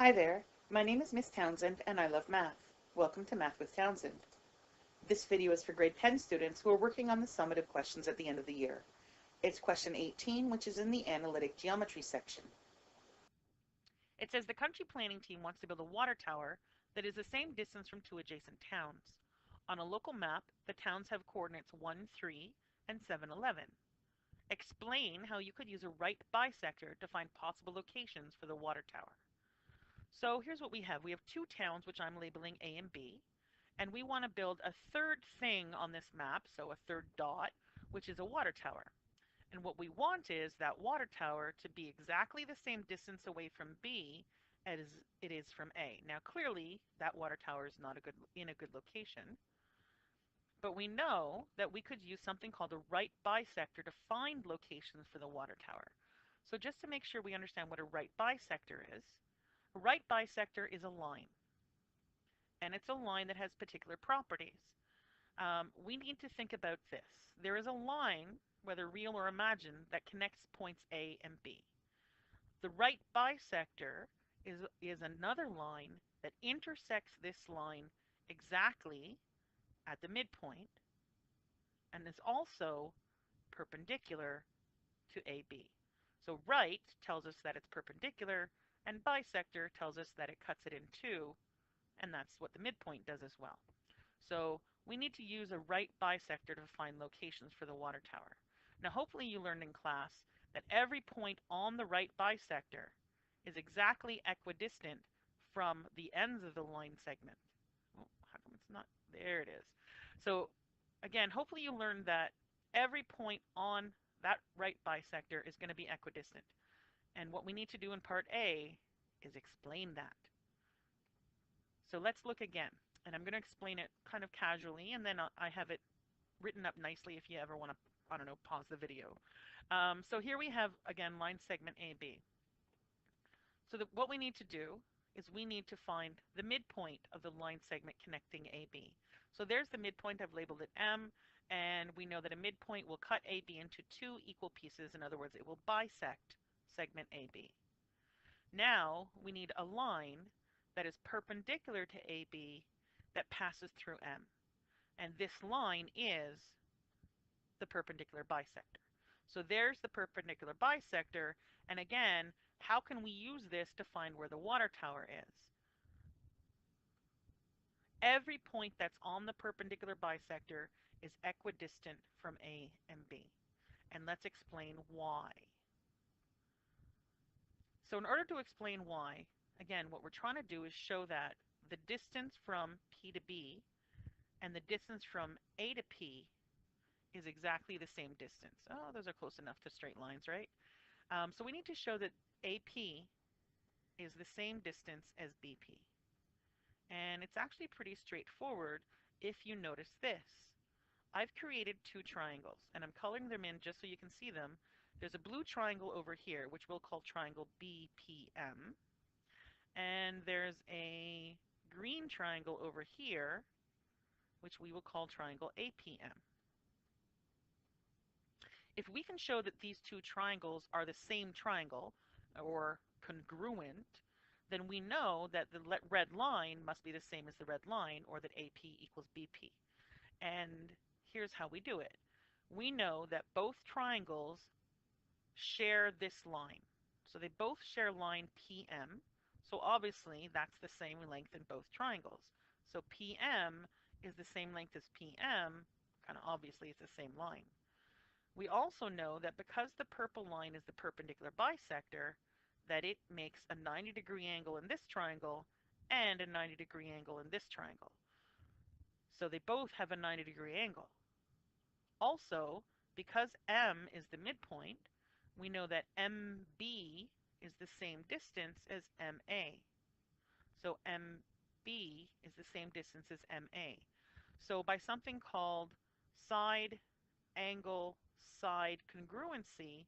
Hi there, my name is Miss Townsend and I love math. Welcome to Math with Townsend. This video is for grade 10 students who are working on the summative questions at the end of the year. It's question 18, which is in the Analytic Geometry section. It says the country planning team wants to build a water tower that is the same distance from two adjacent towns. On a local map, the towns have coordinates 1, 3, and 7, 11. Explain how you could use a right bisector to find possible locations for the water tower. So here's what we have. We have two towns, which I'm labeling A and B, and we want to build a third thing on this map, so a third dot, which is a water tower. And what we want is that water tower to be exactly the same distance away from B as it is from A. Now clearly that water tower is not in a good location, but we know that we could use something called a right bisector to find locations for the water tower. So just to make sure we understand what a right bisector is, a right bisector is a line, and it's a line that has particular properties. We need to think about this. There is a line, whether real or imagined, that connects points A and B. The right bisector is another line that intersects this line exactly at the midpoint and is also perpendicular to AB. So right tells us that it's perpendicular, and bisector tells us that it cuts it in two, and that's what the midpoint does as well. So we need to use a right bisector to find locations for the water tower. Now hopefully you learned in class that every point on the right bisector is exactly equidistant from the ends of the line segment. Oh, how come it's not? There it is. So again, hopefully you learned that every point on that right bisector is going to be equidistant. And what we need to do in part A is explain that. So let's look again. And I'm going to explain it kind of casually, and then I have it written up nicely if you ever want to, I don't know, pause the video. So here we have, again, line segment AB. So what we need to do is we need to find the midpoint of the line segment connecting AB. So there's the midpoint. I've labeled it M, and we know that a midpoint will cut AB into two equal pieces. In other words, it will bisect segment AB. Now we need a line that is perpendicular to AB that passes through M. And this line is the perpendicular bisector. So there's the perpendicular bisector. And again, how can we use this to find where the water tower is? Every point that's on the perpendicular bisector is equidistant from A and B. And let's explain why. So in order to explain why, again, what we're trying to do is show that the distance from P to B and the distance from A to P is exactly the same distance. Oh, those are close enough to straight lines, right? So we need to show that AP is the same distance as BP. And it's actually pretty straightforward if you notice this. I've created two triangles, and I'm coloring them in just so you can see them. There's a blue triangle over here, which we'll call triangle BPM. And there's a green triangle over here, which we will call triangle APM. If we can show that these two triangles are the same triangle, or congruent, then we know that the red line must be the same as the red line, or that AP equals BP. And here's how we do it. We know that both triangles share this line. So they both share line PM. So obviously that's the same length in both triangles. So PM is the same length as PM. Kind of obviously it's the same line. We also know that because the purple line is the perpendicular bisector, that it makes a 90-degree angle in this triangle and a 90-degree angle in this triangle. So they both have a 90-degree angle. Also, because M is the midpoint, we know that MB is the same distance as MA. So MB is the same distance as MA. So by something called side angle side congruency,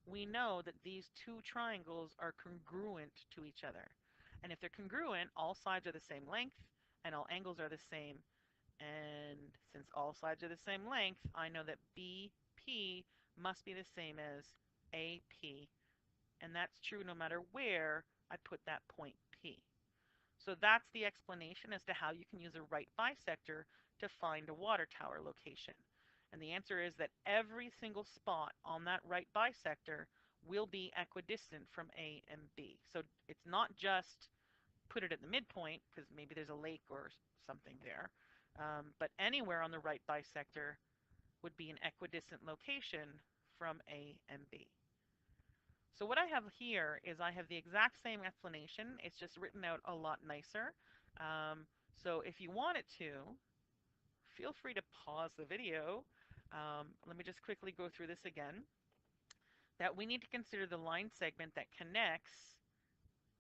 we know that these two triangles are congruent to each other. And if they're congruent, all sides are the same length and all angles are the same. And since all sides are the same length, I know that BP must be the same as AP. And that's true no matter where I put that point P. So that's the explanation as to how you can use a right bisector to find a water tower location. And the answer is that every single spot on that right bisector will be equidistant from A and B. So it's not just put it at the midpoint, because maybe there's a lake or something there, but anywhere on the right bisector would be an equidistant location from A and B. So what I have here is I have the exact same explanation. It's just written out a lot nicer. So if you wanted to, feel free to pause the video. Let me just quickly go through this again. That we need to consider the line segment that connects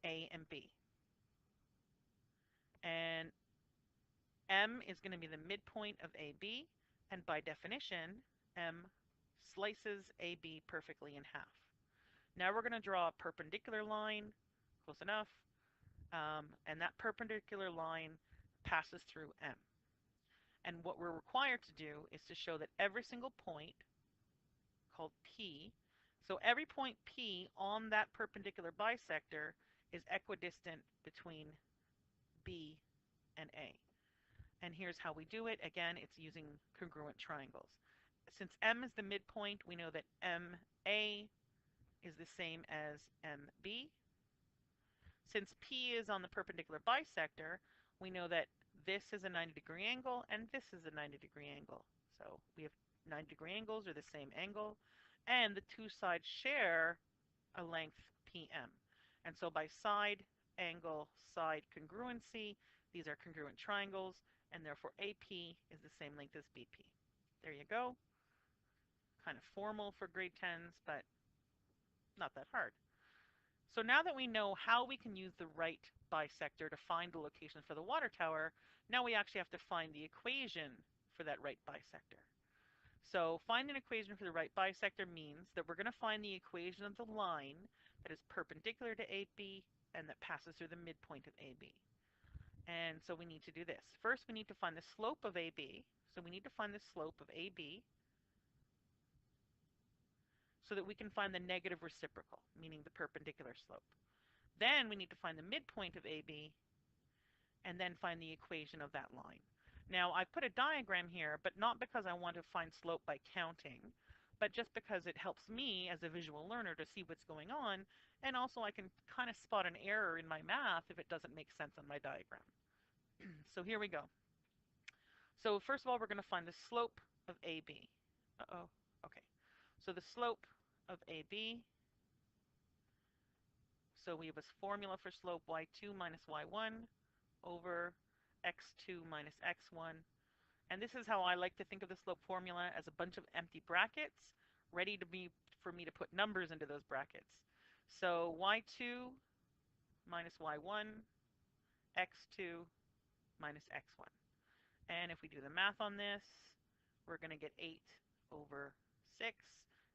A and B. And M is going to be the midpoint of AB, and by definition, M slices AB perfectly in half. Now we're going to draw a perpendicular line, close enough, and that perpendicular line passes through M. And what we're required to do is to show that every single point, called P, so every point P on that perpendicular bisector is equidistant between B and A. And here's how we do it. Again, it's using congruent triangles. Since M is the midpoint, we know that MA is the same as MB. Since P is on the perpendicular bisector, we know that this is a 90-degree angle and this is a 90-degree angle. So we have 90-degree angles, or the same angle, and the two sides share a length PM. And so by side angle side congruency, these are congruent triangles, and therefore AP is the same length as BP. There you go. Kind of formal for grade 10s, but not that hard. So now that we know how we can use the right bisector to find the location for the water tower, now we actually have to find the equation for that right bisector. So find an equation for the right bisector means that we're going to find the equation of the line that is perpendicular to AB and that passes through the midpoint of AB. And so we need to do this. First, we need to find the slope of AB. So we need to find the slope of AB so that we can find the negative reciprocal, meaning the perpendicular slope. Then we need to find the midpoint of AB and then find the equation of that line. Now, I've put a diagram here, but not because I want to find slope by counting, but just because it helps me as a visual learner to see what's going on, and also I can kind of spot an error in my math if it doesn't make sense on my diagram. So here we go. So first of all, we're going to find the slope of AB. Uh-oh, okay. So the slope of AB, so we have a formula for slope y2 minus y1 over x2 minus x1. And this is how I like to think of the slope formula, as a bunch of empty brackets ready to be for me to put numbers into those brackets. So y2 minus y1, x2 minus x1. And if we do the math on this, we're going to get 8 over 6.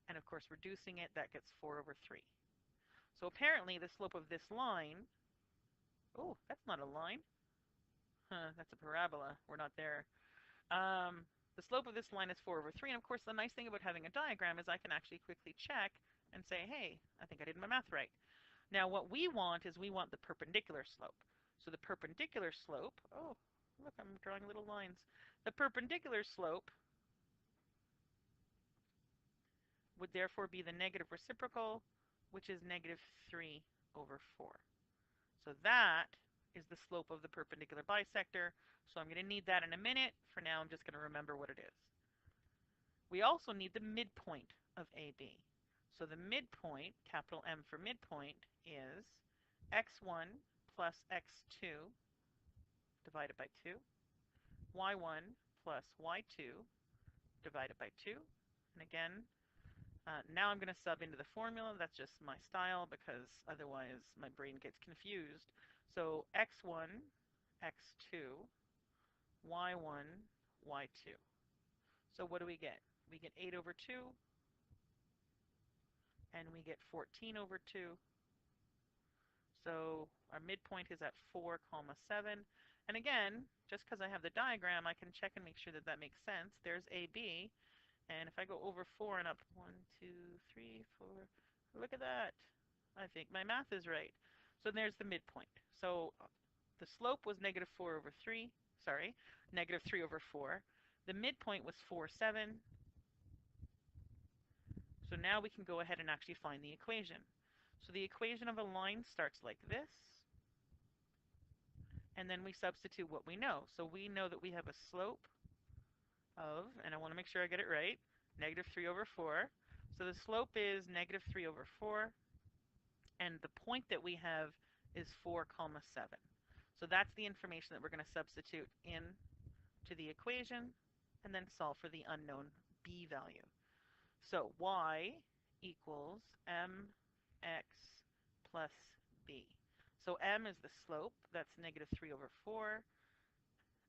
And of course, reducing it, that gets 4 over 3. So apparently the slope of this line, oh, that's not a line. That's a parabola. We're not there. The slope of this line is 4 over 3. And of course, the nice thing about having a diagram is I can actually quickly check and say, hey, I think I did my math right. Now, what we want is we want the perpendicular slope. So the perpendicular slope, oh, look, I'm drawing little lines. The perpendicular slope would therefore be the negative reciprocal, which is negative 3 over 4. So that is the slope of the perpendicular bisector. So I'm going to need that in a minute. For now, I'm just going to remember what it is. We also need the midpoint of AB. So the midpoint, capital M for midpoint, is x1 plus x2 divided by 2, y1 plus y2 divided by 2. And again, now I'm going to sub into the formula. That's just my style because otherwise my brain gets confused. So x1, x2, y1, y2. So what do we get? We get 8 over 2, and we get 14 over 2. So our midpoint is at 4, 7. And again, just because I have the diagram, I can check and make sure that that makes sense. There's AB. And if I go over 4 and up, 1, 2, 3, 4, look at that. I think my math is right. So there's the midpoint. So the slope was negative 4 over 3, sorry, negative 3 over 4. The midpoint was 4, 7. So now we can go ahead and actually find the equation. So the equation of a line starts like this, and then we substitute what we know. So we know that we have a slope of, and I want to make sure I get it right, negative 3 over 4. So the slope is negative 3 over 4, and the point that we have is 4 comma 7. So that's the information that we're going to substitute in to the equation and then solve for the unknown b value. So y equals mx plus b. So m is the slope, that's negative 3 over 4,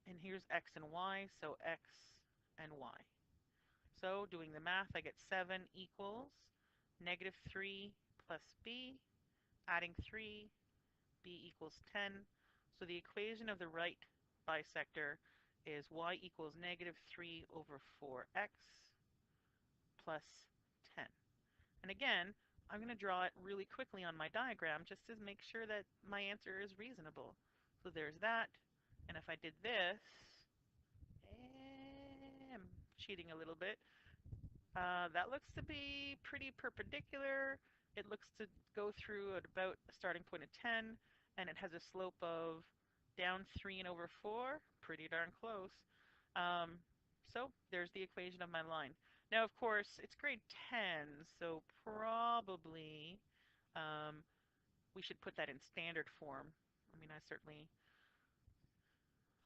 and here's x and y, so x and y. So doing the math, I get 7 equals negative 3 plus b, adding 3, b equals 10. So the equation of the right bisector is y equals negative 3 over 4x plus 10. And again, I'm going to draw it really quickly on my diagram just to make sure that my answer is reasonable. So there's that. And if I did this, I'm cheating a little bit. That looks to be pretty perpendicular. It looks to go through at about a starting point of 10, and it has a slope of down 3 and over 4. Pretty darn close. So there's the equation of my line. Now, of course, it's grade 10, so probably we should put that in standard form. I mean, I certainly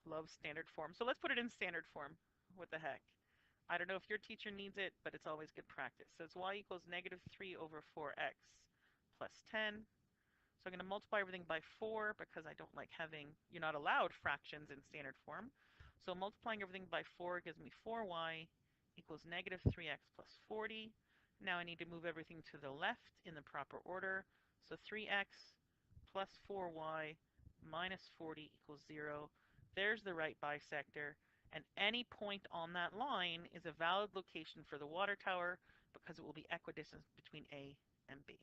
love standard form. So let's put it in standard form. What the heck? I don't know if your teacher needs it, but it's always good practice. So it's y equals negative 3 over 4x plus 10. So I'm going to multiply everything by 4 because I don't like having, you're not allowed fractions in standard form. So multiplying everything by 4 gives me 4y equals negative 3x plus 40. Now I need to move everything to the left in the proper order. So 3x plus 4y minus 40 equals 0. There's the right bisector. And any point on that line is a valid location for the water tower because it will be equidistant between A and B.